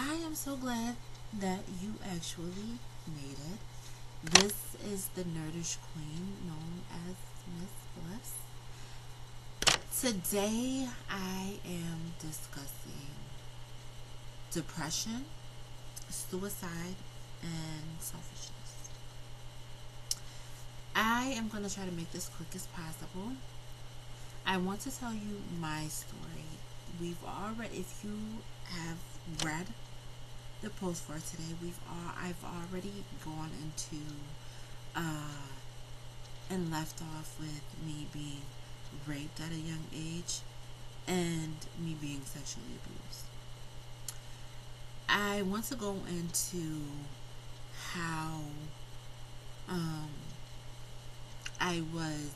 I am so glad that you actually made it. This is the Nerdish Queen known as Miss Bliss. Today I am discussing depression, suicide, and selfishness. I am going to try to make this quick as possible. I want to tell you my story. If you have read the post for today, I've already gone into uh, and left off with me being raped at a young age and me being sexually abused. I want to go into how um, I was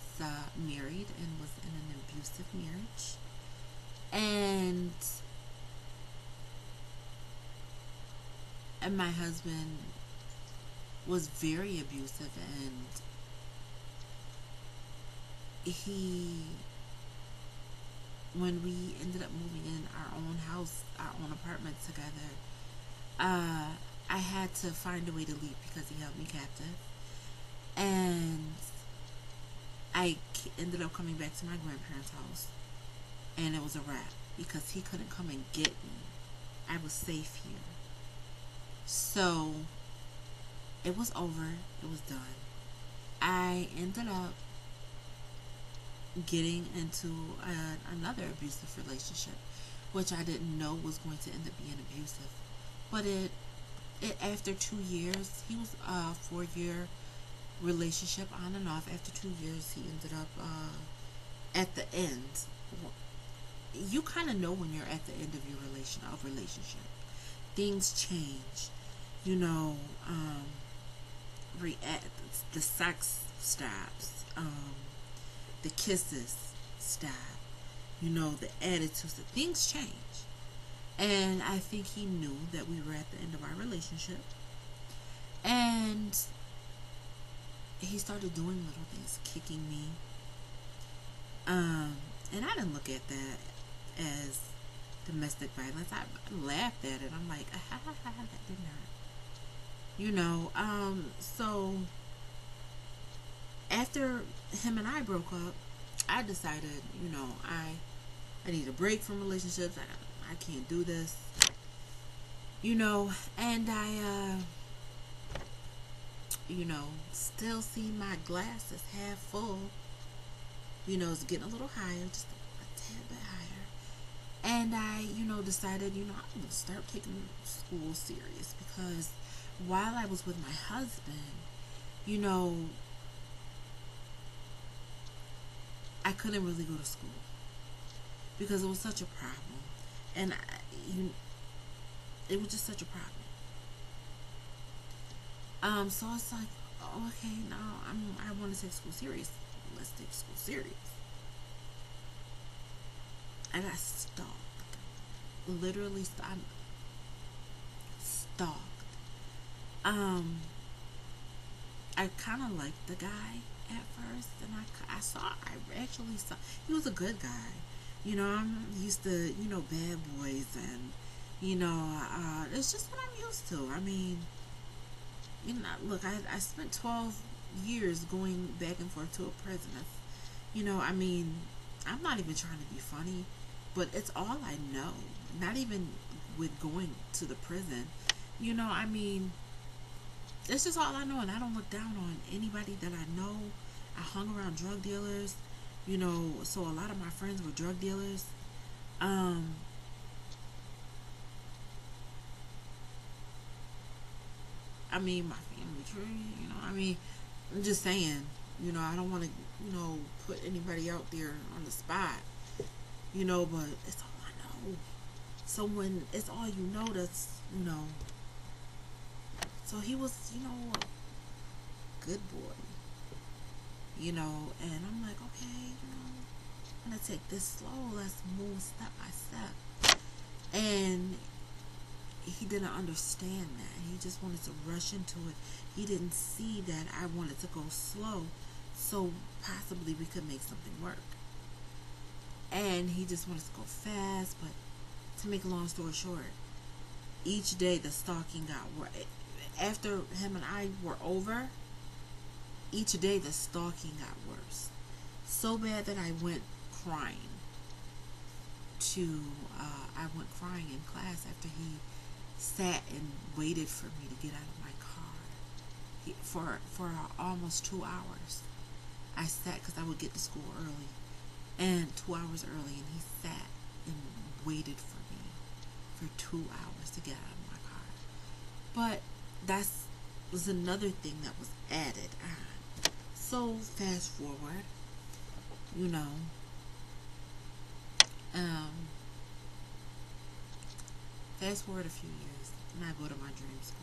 married and was in an abusive marriage, and my husband was very abusive, and he when we ended up moving in our own house, our own apartment together, uh, I had to find a way to leave because he held me captive. And I ended up coming back to my grandparents' house, and it was a wrap because he couldn't come and get me. I was safe here. So it was over, it was done. I ended up getting into another abusive relationship, which I didn't know was going to end up being abusive. But it after 2 years, he was a 4 year relationship on and off. After 2 years, he ended up at the end. You kind of know when you're at the end of your relationship. Things change. You know, react. The sex stops. The kisses stop. You know, the attitudes. The things change. And I think he knew that we were at the end of our relationship. And he started doing little things, kicking me. And I didn't look at that as domestic violence. I laughed at it. I'm like, that didn't hurt. You know, so after him and I broke up, I decided, I need a break from relationships. I can't do this. And still see my glass as half full. It's getting a little higher, just a tad bit higher. And I, decided, I'm going to start taking school serious because while I was with my husband, you know, I couldn't really go to school because it was such a problem. And it was just such a problem. So it's like, oh, okay, now I want to take school serious. Let's take school serious. I got stalked. Literally, I'm stalked. I kind of liked the guy at first, and I actually saw, he was a good guy. I'm used to, bad boys, and, it's just what I'm used to. I mean, look, I spent 12 years going back and forth to a prison. I mean, I'm not even trying to be funny, but it's all I know. Not even with going to the prison. I mean, it's just all I know, and I don't look down on anybody that I know. I hung around drug dealers, so a lot of my friends were drug dealers. I mean, my family tree, I mean, I'm just saying, I don't want to, put anybody out there on the spot, but it's all I know. So when it's all you know, so he was, a good boy, and I'm like, okay, I'm going to take this slow. Let's move step by step. And he didn't understand that. He just wanted to rush into it. He didn't see that I wanted to go slow, so possibly we could make something work. And he just wanted to go fast, but to make a long story short, each day the stalking got worse. After him and I were over, each day the stalking got worse. So bad that crying to I went crying in class after he sat and waited for me to get out of my car. For almost 2 hours. I sat because I would get to school early, and 2 hours early, and he sat and waited for me for 2 hours to get out of my car. But that was another thing that was added on. So fast forward, you know, um, fast forward a few years, and I go to my dream school.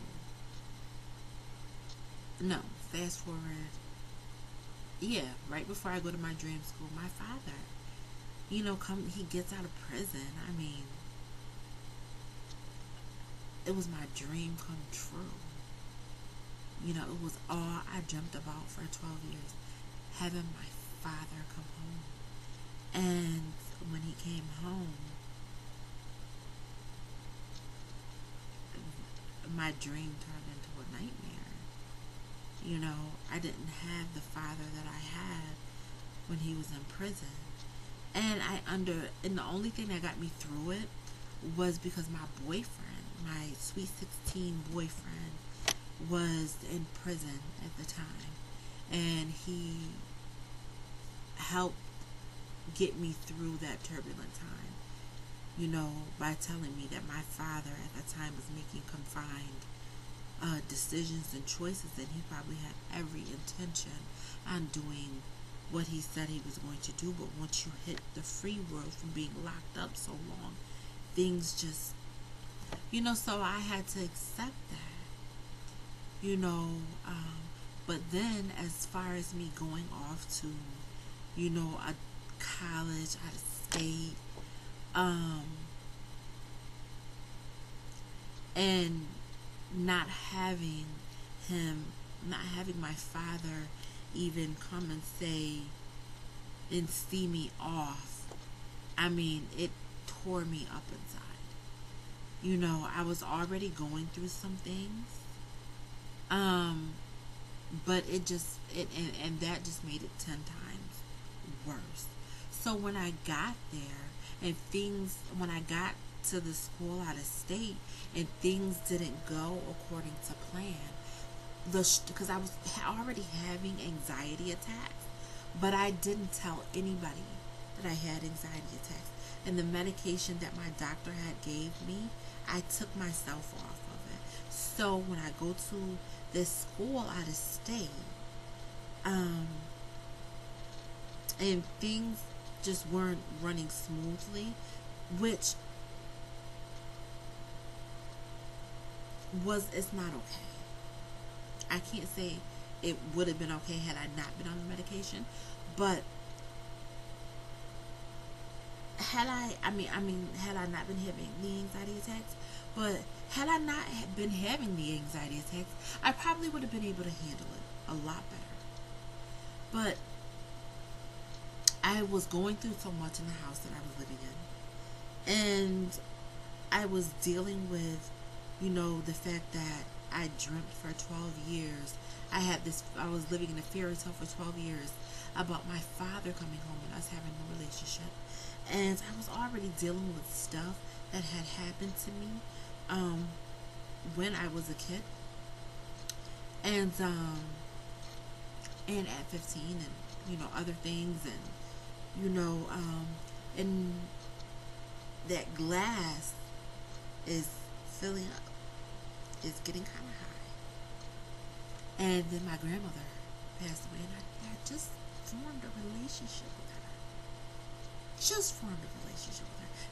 No, fast forward, yeah, right before I go to my dream school, my father, he gets out of prison. I mean, it was my dream come true. It was all I dreamt about for 12 years, having my father come home. And when he came home, my dream turned into a nightmare. I didn't have the father that I had when he was in prison. And the only thing that got me through it was because my boyfriend, my sweet 16 boyfriend, was in prison at the time. And he helped get me through that turbulent time, by telling me that my father at that time was making confined decisions and choices, and he probably had every intention on doing what he said he was going to do. But once you hit the free world from being locked up so long, things just, so I had to accept that, but then as far as me going off to, a college out of state, and not having my father even come and say and see me off, I mean, it tore me up inside. I was already going through some things, but and that just made it 10 times worse. So when I got there when I got to the school out of state and things didn't go according to plan, because I was already having anxiety attacks, but I didn't tell anybody that I had anxiety attacks. And the medication that my doctor had gave me, I took myself off of it. So when I go to this school out of state, and things just weren't running smoothly, which it's not okay. I can't say it would have been okay had I not been on the medication, but had I not been having the anxiety attacks, but had I not been having the anxiety attacks, I probably would have been able to handle it a lot better. But I was going through so much in the house that I was living in, and I was dealing with, the fact that I dreamt for 12 years. I was living in a fairy tale for 12 years about my father coming home and us having a relationship. And I was already dealing with stuff that had happened to me when I was a kid. And at 15 and, other things, and that glass is filling up. It's getting kind of high. And then my grandmother passed away, and I just formed a relationship with her.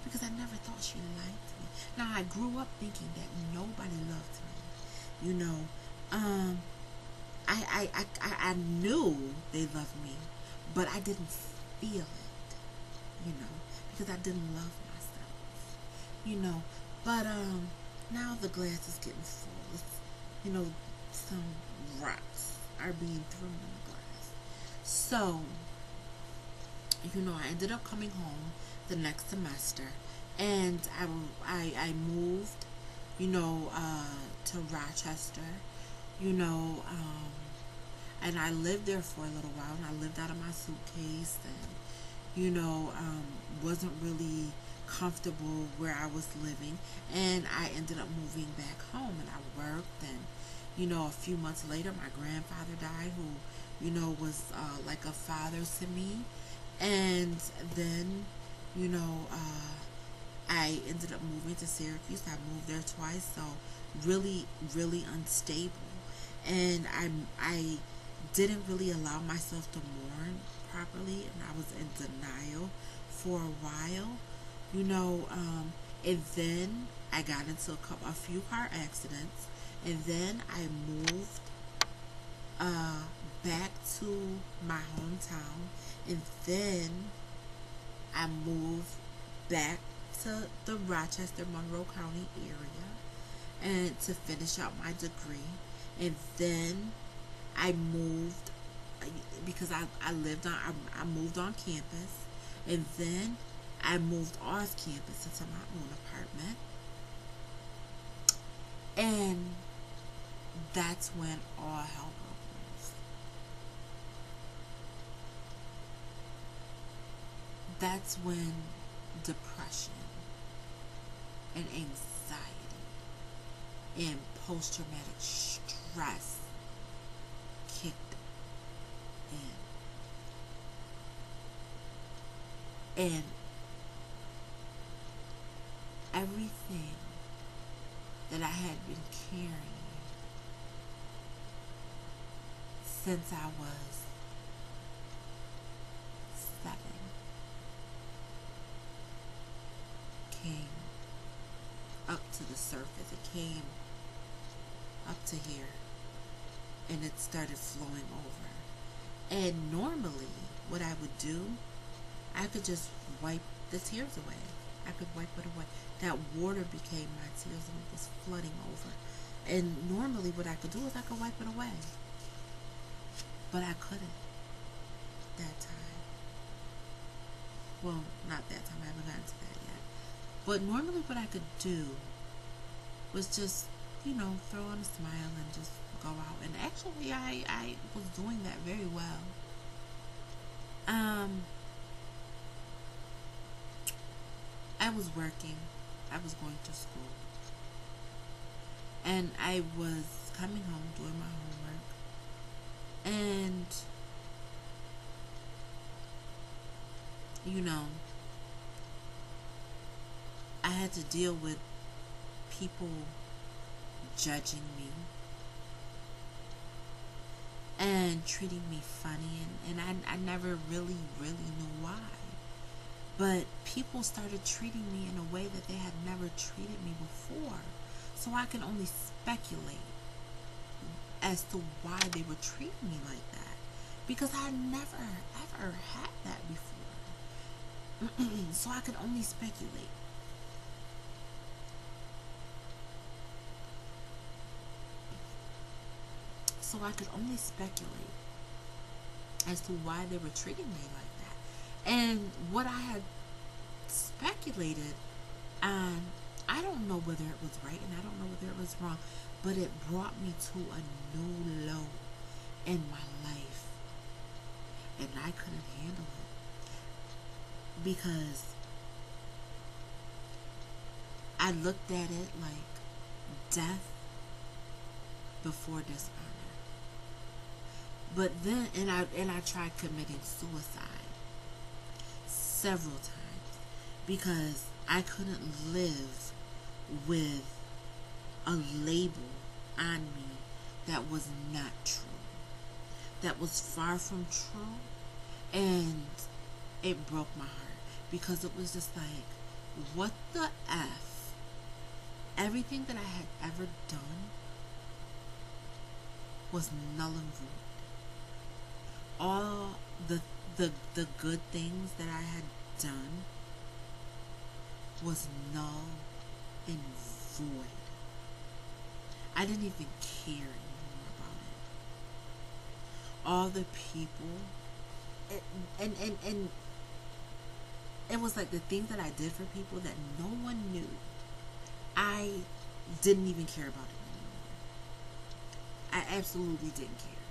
Because I never thought she liked me. Now, I grew up thinking that nobody loved me. I knew they loved me, but I didn't feel it, because I didn't love myself, But, now the glass is getting full. It's, some rocks are being thrown in the glass. So, I ended up coming home the next semester, and I moved to Rochester, you know, and I lived there for a little while, and I lived out of my suitcase, and wasn't really comfortable where I was living, and I ended up moving back home, and I worked, and a few months later, my grandfather died, who was like a father to me, and then you know. I ended up moving to Syracuse. I moved there twice, so really, really unstable. And I didn't really allow myself to mourn properly, and I was in denial for a while, and then I got into a few car accidents, and then I moved uh, back to my hometown, and then I moved back to the Rochester Monroe County area and to finish out my degree. And then I moved because I lived on I moved on campus, and then I moved off campus into my own apartment, and that's when all hell broke loose. That's when depression and anxiety and post traumatic stress kicked in. And everything that I had been carrying since I was 7 came up to the surface. It came up to here, and it started flowing over. And normally, what I would do, I could just wipe the tears away. I could wipe it away. That water became my tears, and it was flooding over. And normally, what I could do is I could wipe it away, but I couldn't that time. Well, not that time. I haven't gotten to that yet. But normally, what I could do was just, throw on a smile and just go out. And actually, I was doing that very well. I was working. I was going to school. And I was coming home doing my homework. And, I had to deal with people judging me and treating me funny, and I never really knew why. But people started treating me in a way that they had never treated me before. So I can only speculate as to why they were treating me like that. Because I never, ever had that before. So I could only speculate. So I could only speculate as to why they were treating me like that. And what I had speculated, and I don't know whether it was right and I don't know whether it was wrong, but it brought me to a new low in my life. And I couldn't handle it. Because I looked at it like death before dishonor. But then, and I tried committing suicide several times because I couldn't live with a label on me that was not true, that was far from true, and it broke my heart because it was just like, what the F? Everything that I had ever done was null and void. All the good things that I had done was null and void. I didn't even care anymore about it. All the people, and it was like the things that I did for people that no one knew. I didn't even care about it anymore. I absolutely didn't care.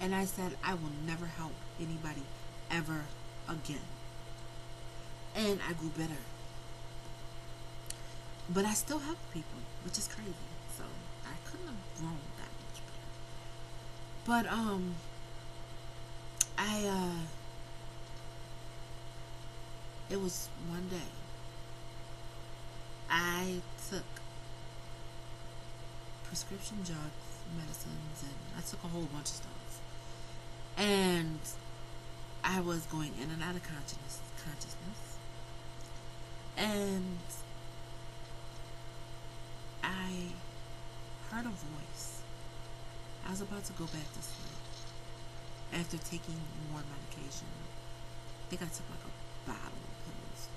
And I said, I will never help anybody ever again. And I grew better. But I still help people, which is crazy. So I couldn't have grown that much better. But I it was one day I took prescription drugs, medicines, and I took a whole bunch of stuff. And I was going in and out of consciousness. And I heard a voice. I was about to go back to sleep after taking more medication. I think I took like a bottle of pills.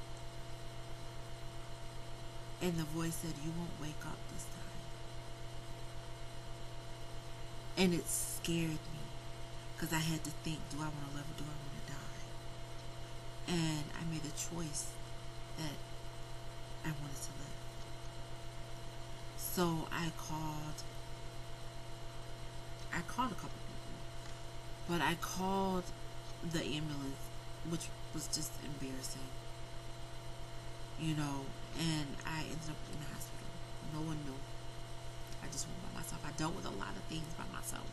And the voice said, "You won't wake up this time." And it scared me because I had to think, do I want to live or do I want to die? And I made a choice that I wanted to live. So I called a couple people, but I called the ambulance, which was just embarrassing, and I ended up in the hospital. No one knew. I just went by myself. I dealt with a lot of things by myself.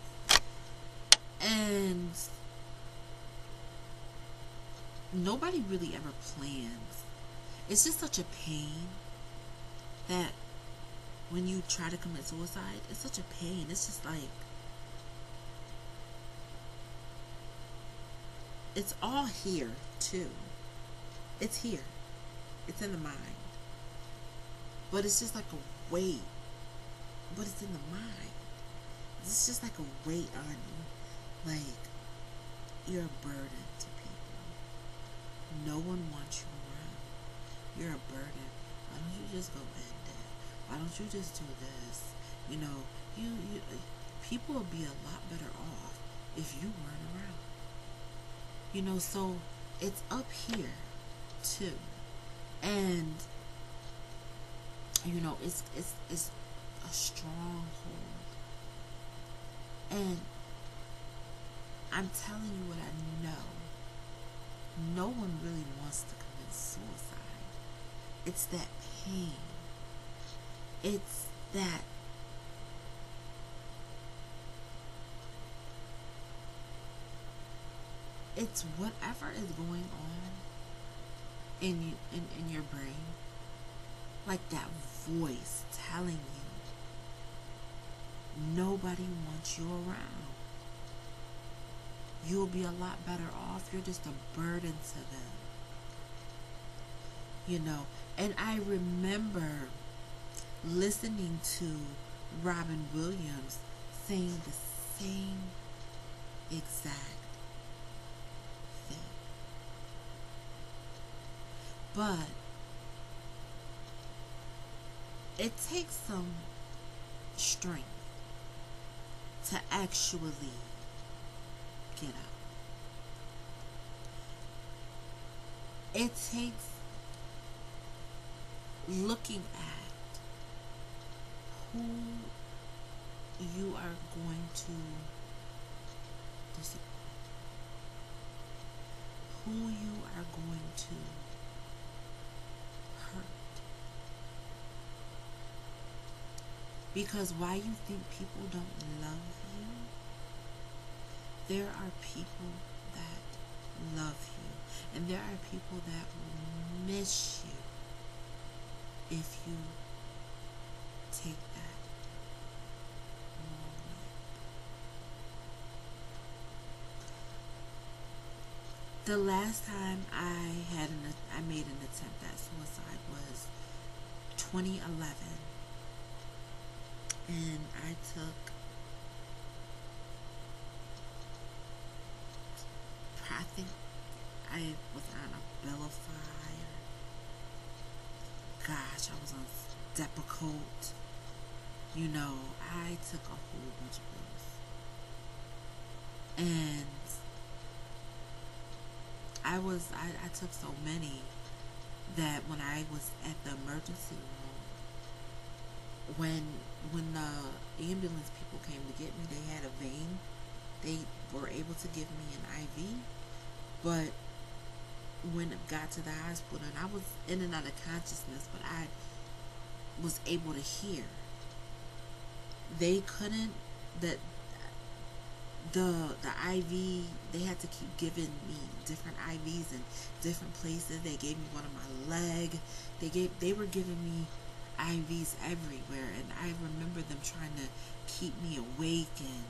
And nobody really ever plans. It's just such a pain that when you try to commit suicide, it's such a pain. It's just like, it's all here too. It's here. It's in the mind. But it's just like a weight. But it's in the mind. It's just like a weight on you. Like, you're a burden to people. No one wants you around. You're a burden. Why don't you just go end it? Why don't you just do this? You people would be a lot better off if you weren't around. So it's up here too. And it's a stronghold. And I'm telling you what I know. No one really wants to commit suicide. It's that pain. It's that it's whatever is going on in your brain, like that voice telling you nobody wants you around. You'll be a lot better off. You're just a burden to them. And I remember listening to Robin Williams saying the same exact thing. But it takes some strength to actually get out. It takes looking at who you are going to disappoint, who you are going to hurt. Because why you think people don't love you, there are people that love you, and there are people that will miss you if you take that moment. The last time I made an attempt at suicide was 2011, and I think I was on a Abilify. Gosh, I was on Depakote. I took a whole bunch of pills. And I took so many that when I was at the emergency room, when the ambulance people came to get me, they had a vein. They were able to give me an IV, but when it got to the hospital, and I was in and out of consciousness, but I was able to hear. They couldn't that the IV, they had to keep giving me different IVs in different places. They gave me one on my leg. They were giving me IVs everywhere, and I remember them trying to keep me awake. And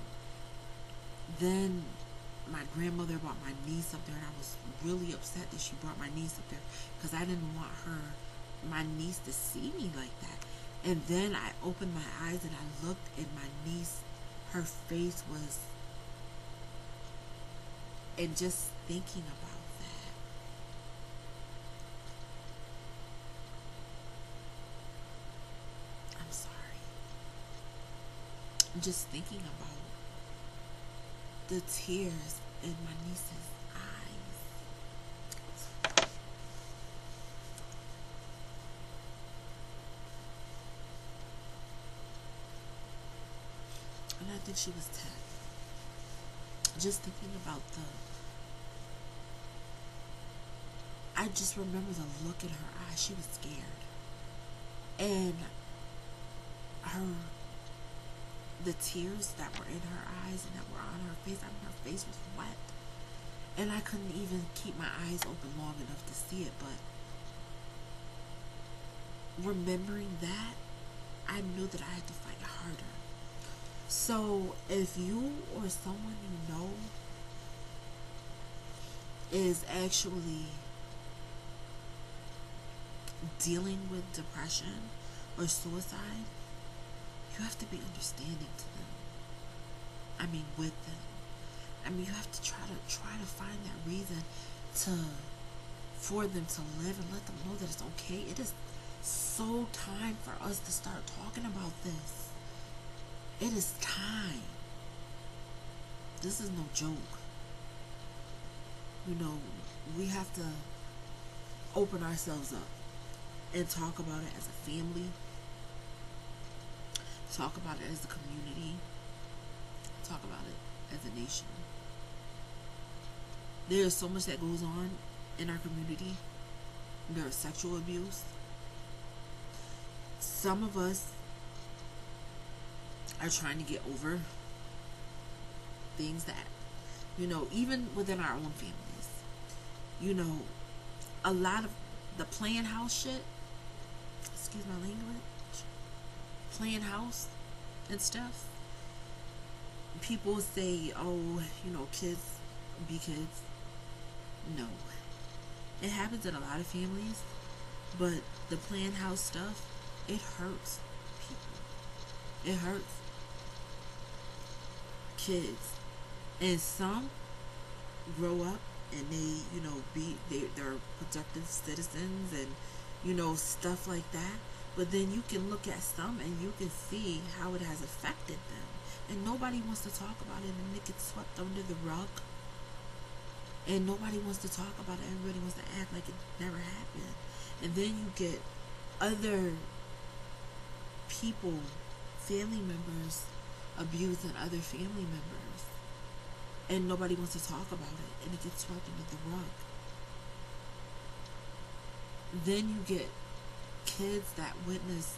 then my grandmother brought my niece up there, and I was really upset that she brought my niece up there because I didn't want my niece to see me like that. And then I opened my eyes and I looked at my niece. Her face was, and just thinking about that, I'm sorry. Just thinking about the tears in my niece's eyes. And I think she was 10. Just thinking about I just remember the look in her eyes. She was scared. And her, the tears that were in her eyes and that were on her face, I mean, her face was wet. And I couldn't even keep my eyes open long enough to see it. But remembering that, I knew that I had to fight harder. So if you or someone you know is actually dealing with depression or suicide, you have to be understanding to them. I mean, with them. I mean, you have to try to find that reason to for them to live, and let them know that it's okay. It is so time for us to start talking about this. It is time. This is no joke. You know, we have to open ourselves up and talk about it as a family, talk about it as a community, talk about it as a nation. There is so much that goes on in our community. There is sexual abuse. Some of us are trying to get over things that, even within our own families. A lot of the playing house shit, excuse my language, playing house and stuff. People say, oh, kids be kids. No. It happens in a lot of families, but the playing house stuff, it hurts people. It hurts kids. And some grow up and they're productive citizens and, stuff like that. But then you can look at some and you can see how it has affected them. And nobody wants to talk about it, and it gets swept under the rug. And nobody wants to talk about it. Everybody wants to act like it never happened. And then you get other people, family members, abusing other family members. And nobody wants to talk about it. And it gets swept under the rug. Then you get kids that witness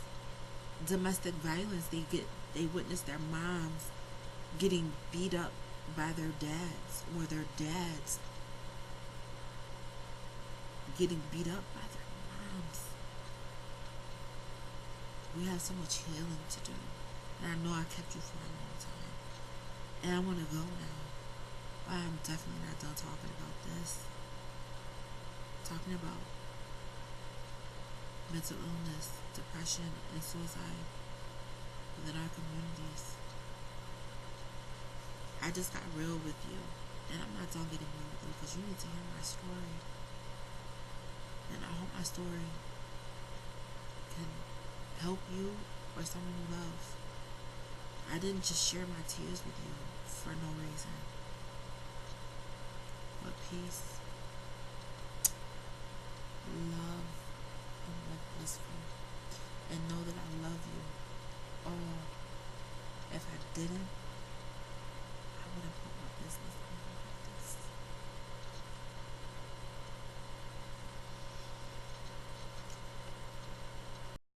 domestic violence. They witness their moms getting beat up by their dads, or their dads getting beat up by their moms. We have so much healing to do. And I know I kept you for a long time. And I want to go now. But I'm definitely not done talking about this. Talking about mental illness, depression, and suicide within our communities. I just got real with you. And I'm not done getting real with you because you need to hear my story. And I hope my story can help you or someone you love. I didn't just share my tears with you for no reason. But peace, love, and live blissful. And know that I love you. didn't.